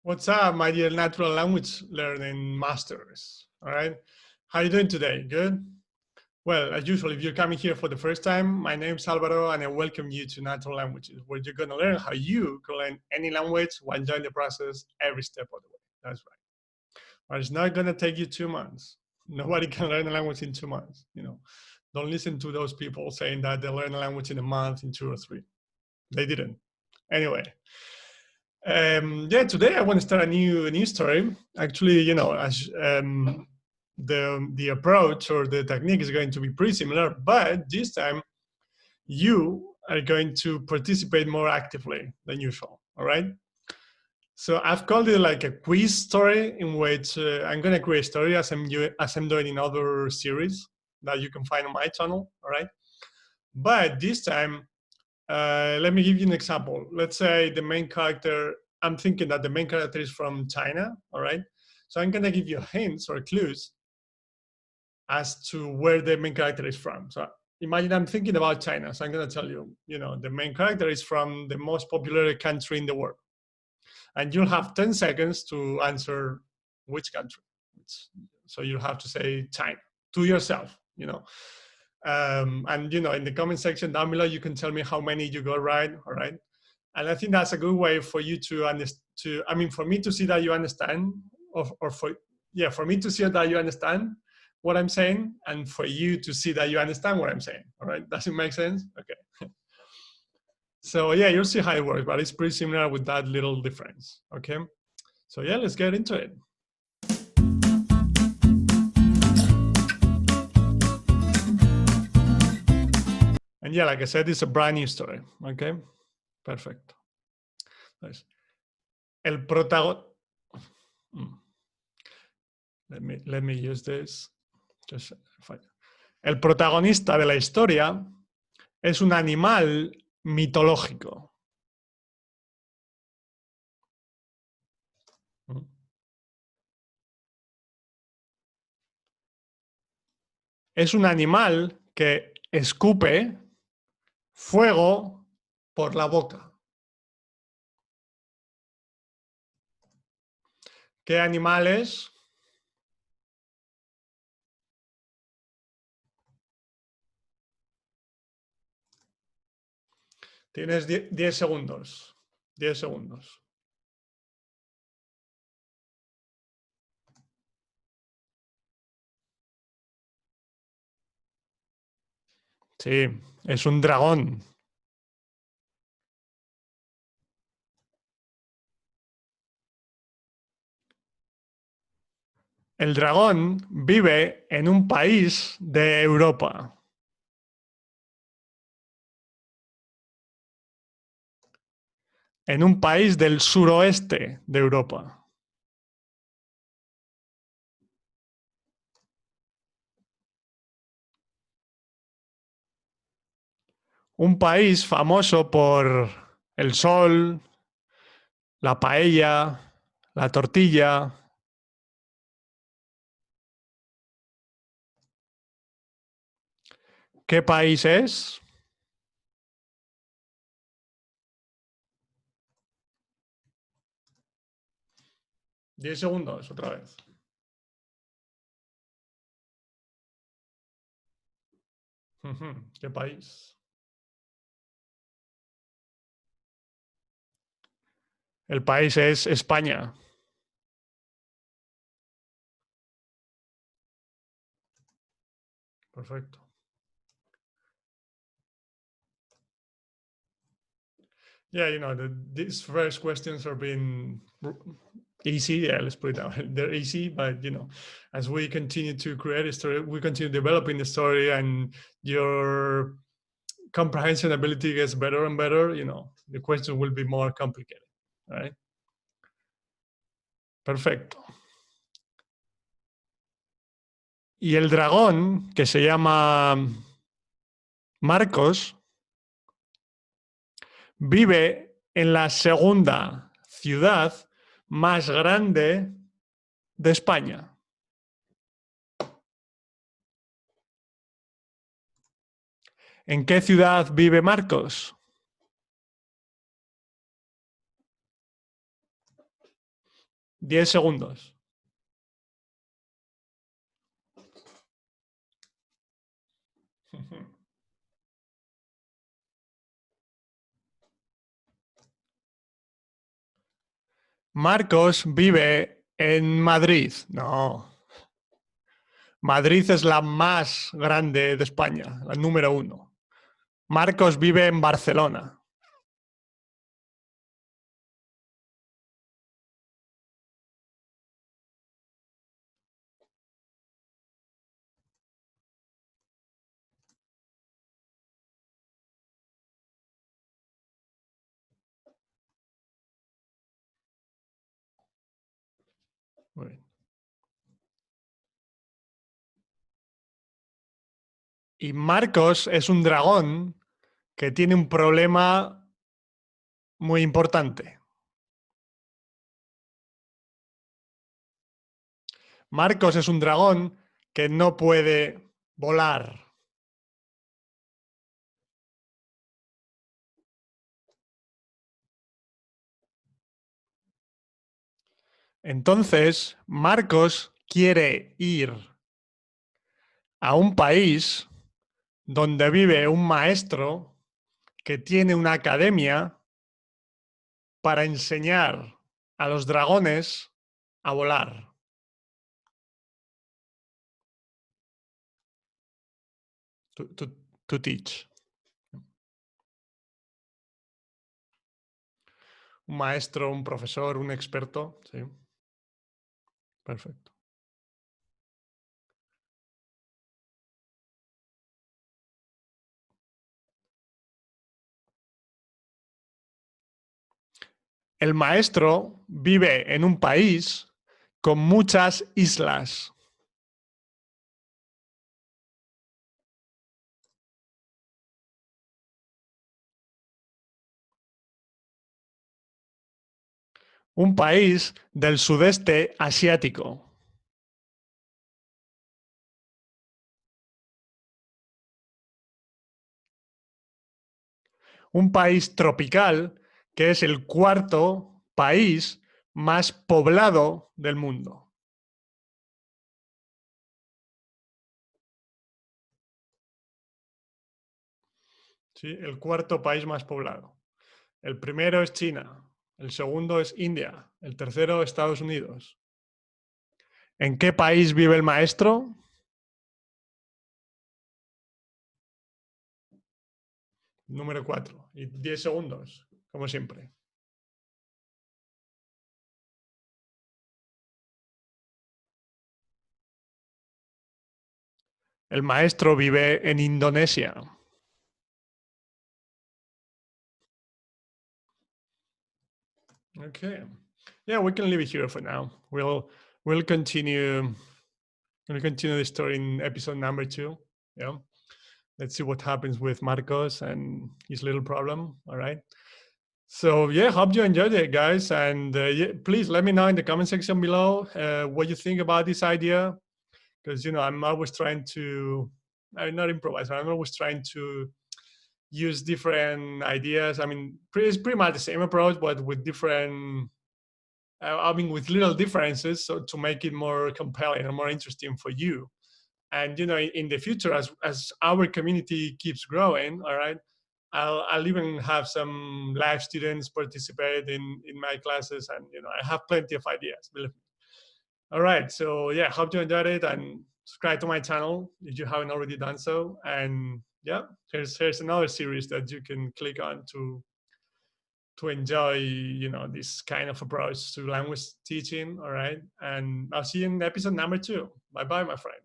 What's up, my dear natural language learning masters? All right. How are you doing today? Good? Well, as usual, if you're coming here for the first time, my name is Alvaro and I welcome you to Natural Languages, where you're going to learn how you can learn any language while enjoying the process every step of the way. That's right. But it's not going to take you 2 months. Nobody can learn a language in 2 months. Don't listen to those people saying that they learn a language in a month, in 2 or 3. They didn't. Anyway, yeah, today I want to start a new story. Actually, as the approach or the technique is going to be pretty similar, but this time you are going to participate more actively than usual. All right. So I've called it like a quiz story, in which I'm going to create a story as I'm doing in other series that you can find on my channel. All right. But this time, let me give you an example. Let's say the main character, I'm thinking that the main character is from China, all right? So I'm gonna give you hints or clues as to where the main character is from. So imagine I'm thinking about China, so I'm gonna tell you, the main character is from the most popular country in the world. And you'll have 10 seconds to answer which country. So you'll have to say China to yourself, and in the comment section down below, you can tell me how many you got right. All right. And I think that's a good way for you to understand. I mean, for me to see that you understand, or for me to see that you understand what I'm saying, and for you to see that you understand what I'm saying. All right. Does it make sense? Okay. So yeah, you'll see how it works, but it's pretty similar with that little difference. Okay. So yeah, let's get into it. And yeah, like I said, it's a brand new story. Okay, perfect. Nice. El protagonista. Let me use this. El protagonista de la historia es un animal mitológico. Es un animal que escupe fuego por la boca. ¿Qué animal es? Tienes 10 segundos. 10 segundos. Sí, es un dragón. El dragón vive en un país de Europa. En un país del suroeste de Europa. Un país famoso por el sol, la paella, la tortilla. ¿Qué país es? Diez segundos, otra vez. ¿Qué país? El país es España. Perfecto. Yeah, these first questions are being easy. Yeah, let's put it down. They're easy, but as we continue to create a story, we continue developing the story, and your comprehension ability gets better and better. The question will be more complicated. All right. Perfecto. Y el dragón, que se llama Marcos, vive en la segunda ciudad más grande de España. ¿En qué ciudad vive Marcos? 10 segundos. Marcos vive en Madrid. No. Madrid es la más grande de España, la número 1. Marcos vive en Barcelona. Muy bien. Y Marcos es un dragón que tiene un problema muy importante. Marcos es un dragón que no puede volar. Entonces, Marcos quiere ir a un país donde vive un maestro que tiene una academia para enseñar a los dragones a volar. To teach. Un maestro, un profesor, un experto. Sí. Perfecto. El maestro vive en un país con muchas islas. Un país del sudeste asiático. Un país tropical que es el cuarto país más poblado del mundo. ¿Sí? El cuarto país más poblado. El primero es China, el segundo es India, el tercero Estados Unidos. ¿En qué país vive el maestro? Número 4. Y 10 segundos, como siempre. El maestro vive en Indonesia. Okay. Yeah, we can leave it here for now. We'll continue the story in episode number 2. Yeah. Let's see what happens with Marcos and his little problem. All right. So yeah, hope you enjoyed it, guys. And yeah, please let me know in the comment section below what you think about this idea. Because I'm always trying to, I'm not improvise. I'm always trying to use different ideas. I mean, it's pretty much the same approach, but with different. With little differences, so to make it more compelling and more interesting for you. And in the future, as our community keeps growing, all right, I'll even have some live students participate in my classes, and I have plenty of ideas, believe me. All right, so yeah, hope you enjoyed it, and subscribe to my channel if you haven't already done so. And yeah, here's another series that you can click on to enjoy this kind of approach to language teaching. All right, and I'll see you in episode number 2. Bye bye, my friend.